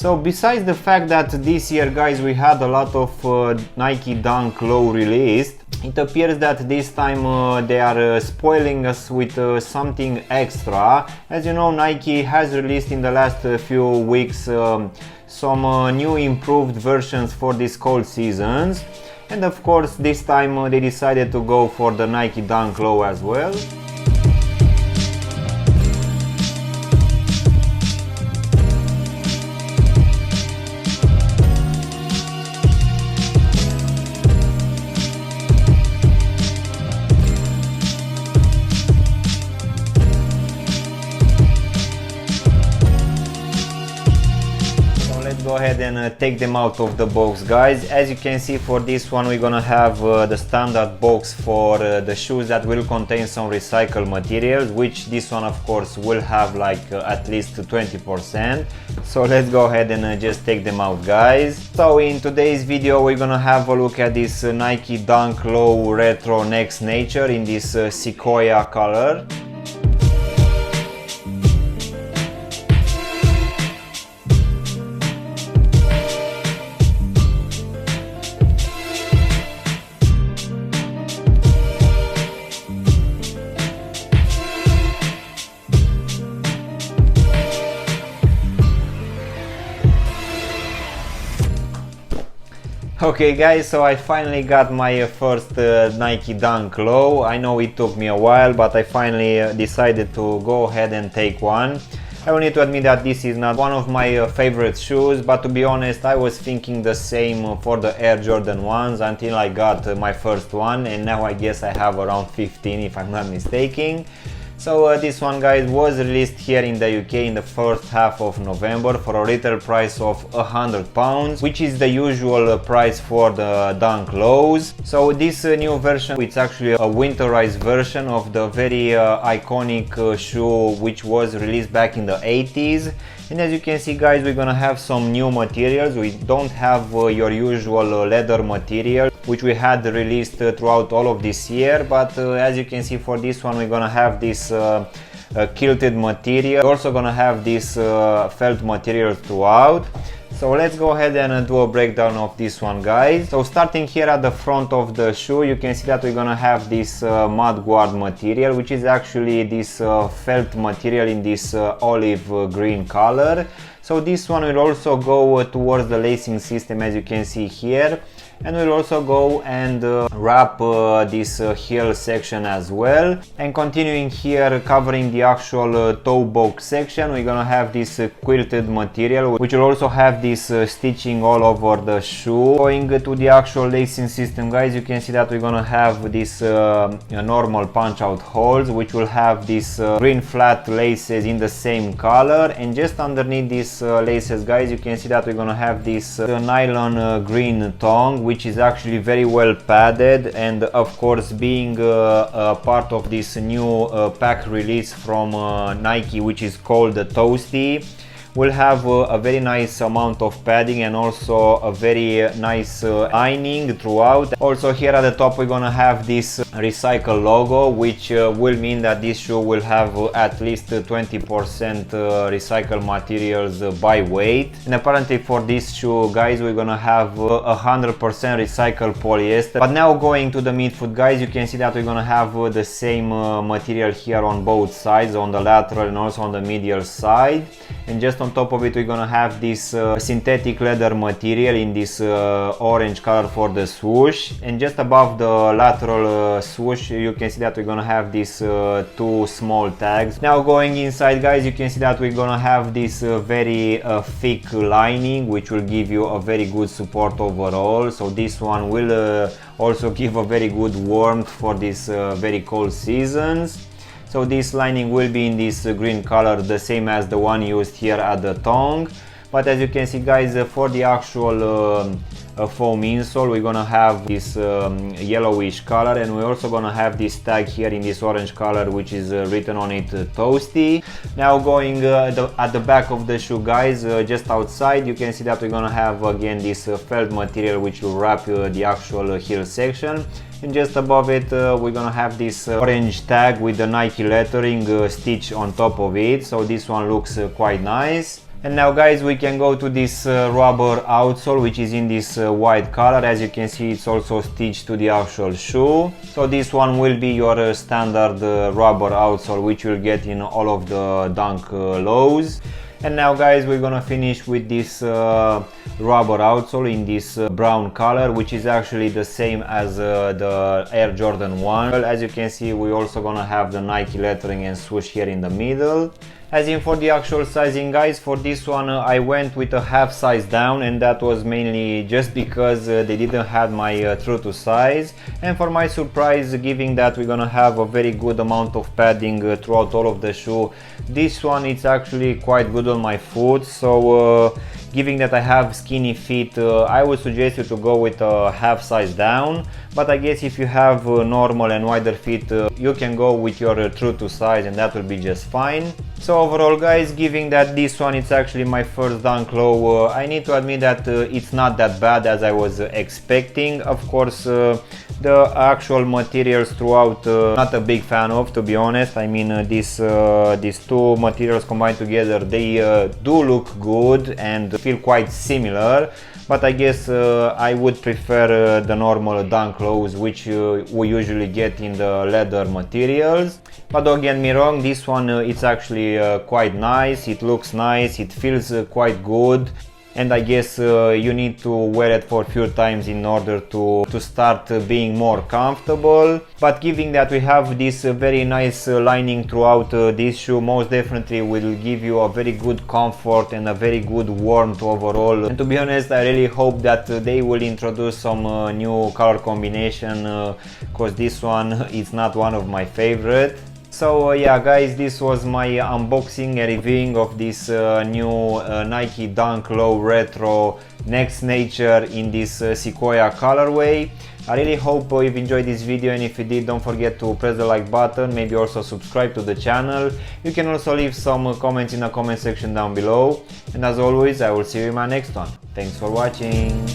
So besides the fact that this year, guys, we had a lot of Nike Dunk Low released, it appears that this time they are spoiling us with something extra. As you know, Nike has released in the last few weeks some new improved versions for these cold seasons, and of course this time they decided to go for the Nike Dunk Low as well. Go ahead and take them out of the box, guys. As you can see, for this one we're gonna have the standard box for the shoes that will contain some recycled materials, which this one of course will have like at least 20%. So let's go ahead and just take them out, guys. So in today's video we're gonna have a look at this Nike Dunk Low Retro Next Nature in this Sequoia color. Okay guys, so I finally got my first Nike Dunk Low. I know it took me a while, but I finally decided to go ahead and take one. I will need to admit that this is not one of my favorite shoes, but to be honest, I was thinking the same for the Air Jordan ones until I got my first one, and now I guess I have around 15 if I'm not mistaken. So this one, guys, was released here in the UK in the first half of November for a retail price of £100, which is the usual price for the Dunk Lows. So this new version, it's actually a winterized version of the very iconic shoe which was released back in the 80s. And as you can see, guys, we're gonna have some new materials. We don't have your usual leather material which we had released throughout all of this year, but as you can see, for this one we're gonna have this quilted material. We're also gonna have this felt material throughout. So let's go ahead and do a breakdown of this one, guys. So starting here at the front of the shoe, you can see that we're gonna have this mud guard material, which is actually this felt material in this olive green color. So this one will also go towards the lacing system, as you can see here, and we'll also go and wrap this heel section as well. And continuing here, covering the actual toe box section, we're gonna have this quilted material, which will also have this stitching all over the shoe. Going to the actual lacing system, guys, you can see that we're gonna have this normal punch out holes, which will have these green flat laces in the same color, and just underneath these laces, guys, you can see that we're gonna have this nylon green tongue, which is actually very well padded, and of course being a part of this new pack release from Nike, which is called the Toasty, will have a very nice amount of padding and also a very nice lining throughout. Also here at the top we're gonna have this recycle logo, which will mean that this shoe will have at least 20% recycled materials by weight. And apparently for this shoe, guys, we're gonna have 100% recycled polyester. But now going to the midfoot, guys, you can see that we're gonna have the same material here on both sides, on the lateral and also on the medial side. And just on top of it, we're gonna have this synthetic leather material in this orange color for the swoosh. And just above the lateral swoosh, you can see that we're gonna have these two small tags. Now going inside, guys, you can see that we're gonna have this very thick lining, which will give you a very good support overall. So this one will also give a very good warmth for these very cold seasons. So this lining will be in this green color, the same as the one used here at the tongue. But as you can see, guys, for the actual foam insole, we're gonna have this yellowish color, and we're also gonna have this tag here in this orange color, which is written on it Toasty. Now going at the back of the shoe, guys, just outside, you can see that we're gonna have again this felt material, which will wrap the actual heel section. And just above it, we're gonna have this orange tag with the Nike lettering stitch on top of it. So this one looks quite nice. And now guys, we can go to this rubber outsole, which is in this white color. As you can see, it's also stitched to the actual shoe. So this one will be your standard rubber outsole, which you'll get in all of the Dunk lows. And now guys, we're gonna finish with this rubber outsole in this brown color, which is actually the same as the Air Jordan 1. Well, as you can see, we're also gonna have the Nike lettering and swoosh here in the middle. As in for the actual sizing guys, for this one I went with a half size down, and that was mainly just because they didn't have my true to size. And for my surprise, given that we're gonna have a very good amount of padding throughout all of the shoe, this one it's actually quite good on my foot. So given that I have skinny feet, I would suggest you to go with a half size down. But I guess if you have normal and wider feet, you can go with your true to size, and that will be just fine. So overall guys, given that this one it's actually my first Dunk Low, I need to admit that it's not that bad as I was expecting. Of course, the actual materials throughout, not a big fan of, to be honest. I mean, these two materials combined together, they do look good and feel quite similar. But I guess I would prefer the normal Dunk Lows, which we usually get in the leather materials. But don't get me wrong, this one it's actually quite nice, it looks nice, it feels quite good. And I guess you need to wear it for a few times in order to start being more comfortable. But given that we have this very nice lining throughout this shoe, most definitely will give you a very good comfort and a very good warmth overall. And to be honest, I really hope that they will introduce some new color combination, because this one is not one of my favorite. So yeah guys, this was my unboxing and reviewing of this new Nike Dunk Low Retro Next Nature in this Sequoia colorway. I really hope you've enjoyed this video, and if you did, don't forget to press the like button, maybe also subscribe to the channel. You can also leave some comments in the comment section down below, and as always, I will see you in my next one. Thanks for watching.